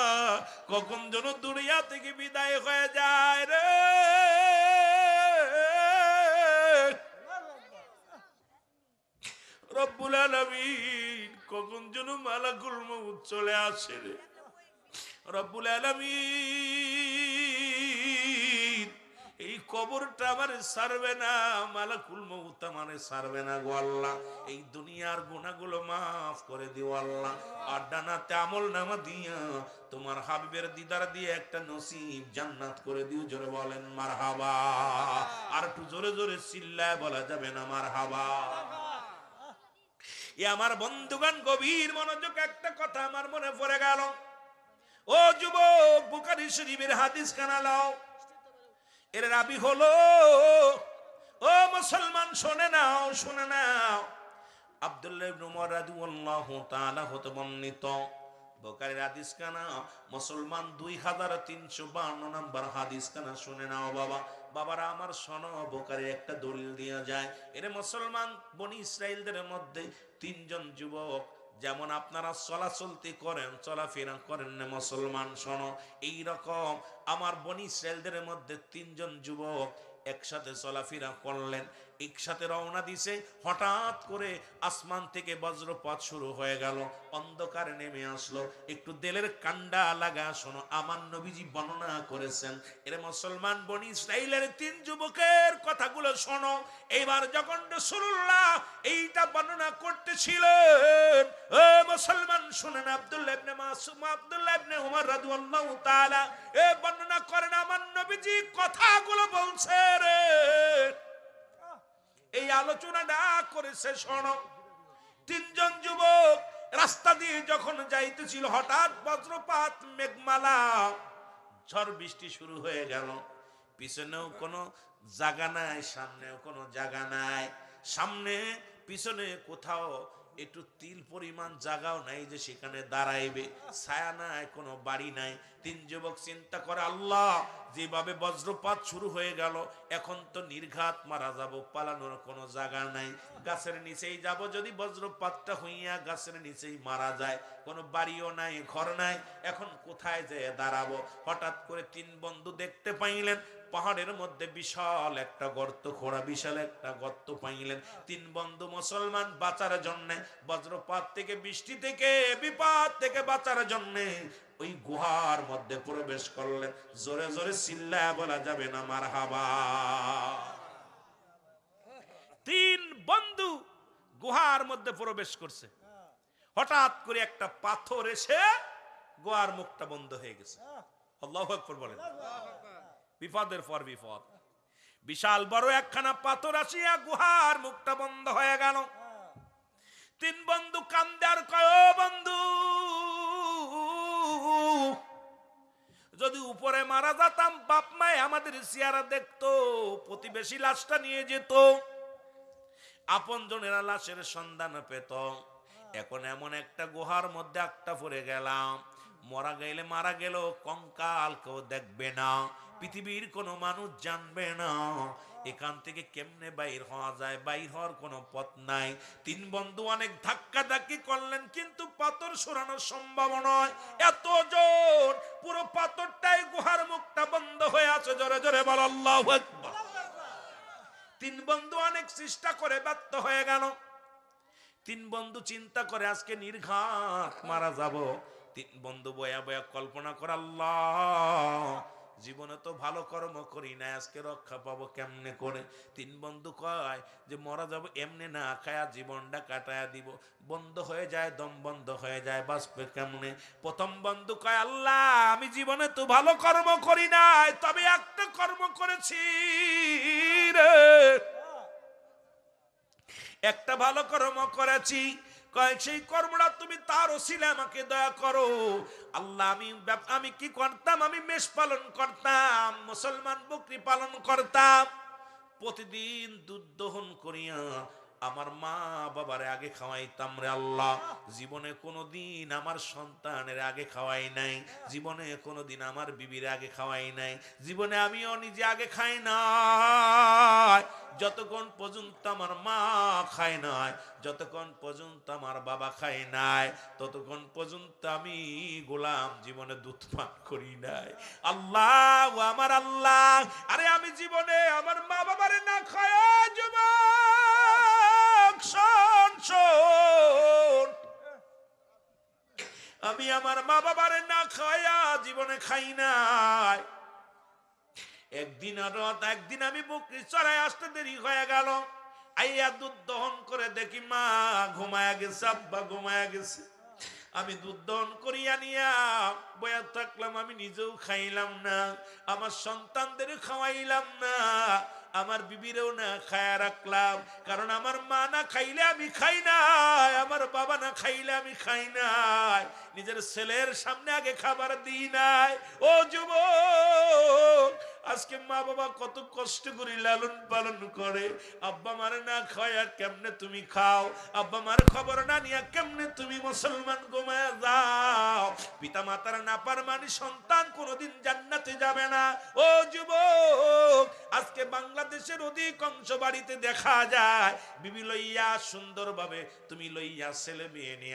কখন যেন দুনিয়া থেকে বিদায় হয়ে যায় রে। রব্বুল আলামিন কখন যেন মালাকুল মউত চলে আসে রে। রব্বুল আলামিন এই কবরটা আমারে ছাড়বে না, মালাকুল মউত আমারে ছাড়বে না গো আল্লাহ। এই দুনিয়ার গুনাহগুলো মাফ করে দিও আল্লাহ। আর ডানাতে আমল নামা দিয়া তোমার হাবিবের দিদার দিয়ে একটা নসিব জান্নাত করে দিও। জোরে বলেন মারহাবা। আর একটু জোরে জোরে চিল্লায় বলা যাবে না মারহাবা? এ আমার বন্ধুগণ, গভীর মনোযোগ, একটা কথা আমার মনে পড়ে গেল। ও যুবক, বুখারী শরীফের হাদিস কানা লাও। এর রাবি হলো, ও মুসলমান শুনে নাও, শুনে নাও, আব্দুল্লাহ ইবনে উমর রাদিয়াল্লাহু তাআলা হতে বর্ণিত। বুখারীর হাদিস কানা, মুসলমান 2352 নম্বর হাদিস কানা, শুনে নাও বাবা। বাবারা আমার শোনো, বোকারে একটা দলিল দেয়া যায়। এর মুসলমান বনি ইসরাইলদের মধ্যে তিনজন যুবক, যেমন আপনারা চলাচলতি করেন, চলাফেরা করেন না মুসলমান, শোনো এই রকম আমার বনি ইসরাইলদের মধ্যে তিনজন যুবক একসাথে চলাফেরা করলেন, একসাথে রওনা দিছে। হঠাৎ করে আসমান থেকে বজ্রপাত শুরু হয়ে গেল, অন্ধকার নেমে আসলো। একটু দিলের কান্ডা লাগা শোনো, আমার নবীজি বর্ণনা করেছেন। এর মুসলমান বনি ইসরাইলের তিন যুবকের কথাগুলো শোনো। এবার যখন রাসূলুল্লাহ এইটা বর্ণনা করতেছিলেন, ও মুসলমান শুনেন, আব্দুল্লাহ ইবনে মাসুম, আব্দুল্লাহ ইবনে উমর রাদিয়াল্লাহু তাআলা বর্ণনা করেন, আমার নবীজি কথাগুলো বলছে রে, এই আলোচনাটা করেছে। শোনো, তিনজন যুবক রাস্তা দিয়ে যখন যাইতেছিল, হঠাৎ বজ্রপাত, মেঘমালা, ঝড় বৃষ্টি শুরু হয়ে গেল। পিছনেও কোনো জায়গা নাই, সামনেও কোনো জায়গা নাই। সামনে পিছনে কোথাও একটু তিল পরিমাণ জায়গাও নাই যে সেখানে দাঁড়াইবে, ছায়া নাই, কোনো বাড়ি নাই। তিন যুবক চিন্তা করে, আল্লাহ যেভাবে বজ্রপাত শুরু হয়ে গেল, এখন তো নির্ঘাত মারা যাব, পালানোর কোনো জায়গা নাই, গাছের নিচেই যাব, যদি বজ্রপাতটা হইয়া গাছের নিচেই মারা যায়, কোনো বাড়িও নাই, ঘর নাই, এখন কোথায় যেয়ে দাঁড়াবো। হঠাৎ করে তিন বন্ধু দেখতে পাইলেন পাহাড়ের মধ্যে বিশাল একটা গর্ত খোঁড়া, বিশাল একটা গর্ত পাইলেন। তিন বন্ধু মুসলমান বাঁচার জন্য, বজ্রপাত থেকে, বৃষ্টি থেকে, বিপদ থেকে বাঁচার জন্য ওই গুহার মধ্যে প্রবেশ করলেন। জোরে জোরে চিল্লায়া বলা যাবে না মারহাবা। তিন বন্ধু গুহার মধ্যে প্রবেশ করছে। হঠাৎ করে একটা পাথর এসে গুহার মুখটা বন্ধ হয়ে গেছে। আল্লাহু আকবার বলেন। বিপদের পর বিপদ, বিশাল বড় একখানা পাথর আসিয়া গুহার মুখটা বন্ধ হয়ে গেল। তিন বন্ধু কান্দে আর কয়, ও বন্ধু, যদি উপরে মারা যেতাম, বাপ মায়ে আমাদের চেহারা দেখতো, প্রতিবেশী লাশটা নিয়ে যেত, আপন জনেরা লাশের সন্ধান পেত। এখন এমন একটা গুহার মধ্যে একটা পড়ে গেলাম, মরা গেলে মারা গেল, কঙ্কাল কেউ দেখবে না, পৃথিবীর কোনো মানুষ জানবে না, এখান থেকে কেমনে বাইর হওয়া যায়, বাইর হওয়ার কোনো পথ নাই। তিন বন্ধু অনেক ধাক্কা ধাক্কি করলেন, কিন্তু পাথর সরানো সম্ভব নয়, এত জোর, পুরো পাথরটাই গুহার মুখটা বন্ধ হয়ে আছে। জোরে জোরে বল আল্লাহু আকবার। তিন বন্ধু অনেক চেষ্টা করে ব্যর্থ হয়ে গেল। তিন বন্ধু চিন্তা করে আজকে নির্ঘাত মারা যাব। তিন বন্ধু বয়া বয়া কল্পনা করে, আল্লাহ জীবনে তো ভালো কর্ম করি না, আজকে রক্ষা পাবো কেমনে করে। তিন বন্ধু কয় যে মরা যাব এমনি না, খায়া জীবনটা কাটায়া দিব। বন্ধ হয়ে যায়, দম বন্ধ হয়ে যায়, বাঁচবে কেমনে। প্রথম বন্ধু কয়, আল্লাহ আমি জীবনে তো ভালো কর্ম করি নাই, তবে একটা কর্ম করেছি রে, একটা ভালো কর্ম করেছি। কয় সেই কর্মটা তুমি তার ওসিলা আমাকে দয়া করো। আল্লাহ আমি কি করতাম, আমি মেষ পালন করতাম, মুসলমান বকরি পালন করতাম, প্রতিদিন দুধ দহন করিয়া আমার মা বাবার আগে খাওয়াইতাম রে আল্লাহ। জীবনে কোনোদিন আমার সন্তানের আগে খাওয়াই নাই, জীবনে কোনোদিন আমার বিবির আগে খাওয়াই নাই, জীবনে আমিও নিজে আগে খাই নাই। যতক্ষণ পর্যন্ত আমার মা খায় নাই, যতক্ষণ পর্যন্ত আমার বাবা খায় নাই, ততক্ষণ পর্যন্ত আমি গোলাম জীবনে দুধ পান করি নাই। আল্লাহ আমার আল্লাহ, আরে আমি জীবনে আমার মা বাবারে না খায়, যুবক শোন শোন, আমি আমার মা বাবারে না খায়া জীবনে খাই নাই। একদিন আমি বকরি চড়াই আসতে দেরি হয়ে গেল, আইয়া দুধ দহন করে দেখি মা ঘুমায়া গেছে, আব্বা ঘুমায়া গেছে। আমি দুধ দহন করিয়া নিয়া বয়া থাকলাম, আমি নিজেও খাইলাম না, আমার সন্তানদের খাওয়াইলাম না, আমার বিবিরেও না খায়া রাখলাম, কারণ আমার মা না খাইলে আমি খাই নাই, আমার বাবা না খাইলে আমি খাই নাই, নিজের ছেলের সামনে আগে খাবার দিই নাই। ও যুবক, আজকে মা বাবা কত কষ্ট করে লালন পালন করে, আব্বা মারে না খায়া কেমনে তুমি খাও, আব্বা মার খবর না নিয়া কেমনে তুমি মুসলমান ঘুমায় যাও। পিতা মাতার নাফরমানি সন্তান কোনোদিন জান্নাতে যাবে না। ও যুবক, আজ আজকে বাংলাদেশের অধিকাংশ বাড়িতে দেখা যায় বিবি লইয়া সুন্দরভাবে তুমি লইয়া ছেলে মেয়ে নিয়ে